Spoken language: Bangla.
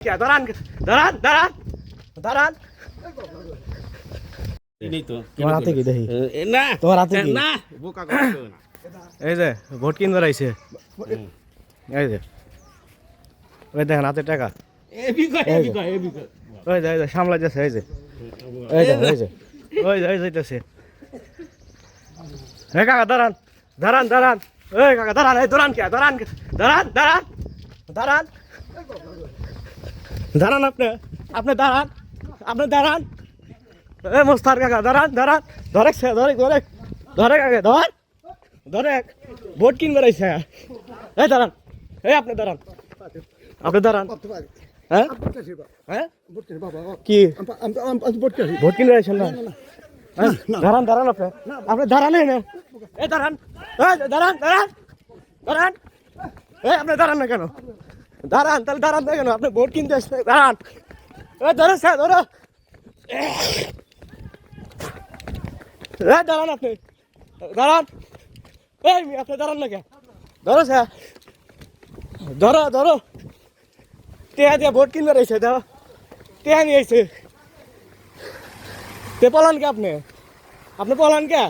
দাঁড়ান দাঁড়ান দাঁড়ান দাঁড়ান তোমার হাতে কি দেখি না তোমার হাতে কি না বোকা করছো না এই যে ভোট কিনবার আইছে এই যে ওই দেখেন হাতে টাকা ওই যে সামলা যাচ্ছে এই যে এই যে ওই যে ওই যে ওই যাইতেছে হে কাকা দাঁড়ান দাঁড়ান দাঁড়ান এই কাকা দাঁড়ান এই দাঁড়ান কে দাঁড়ান দাঁড়ান দাঁড়ান দাঁড়ান দাঁড়ান আপনি দাঁড়ান আপনি দাঁড়ান এ মোস্তার কাকা দাঁড়ান দাঁড়ান ধরে ধরে ধরে ধরে কাকা ধর ধরে ভোট কিনবার আইছে এই দাঁড়ান এই আপনি দাঁড়ান হ্যাঁ হ্যাঁ কি ভোট কিনবার আইছেন না দাঁড়ান দাঁড়ান আপনি দাঁড়ান না এই দাঁড়ান দাঁড়ান দাঁড়ান দাঁড়ান এই আপনি দাঁড়ান না কেন দাঁড়ান তাহলে দাঁড়ান না কেন আপনি ভোট কিনতে আসছেন দাঁড়ান এই ধরো স্যার ধরো এই দাঁড়ান আপনি দাঁড়ান এই আপনি দাঁড়ান না কেন ধরো স্যার ধরো ধরো টেহা দিয়ে ভোট কিনবার এসে দাও টেহা নিয়ে এসে তে পলান কে আপনি পলান কে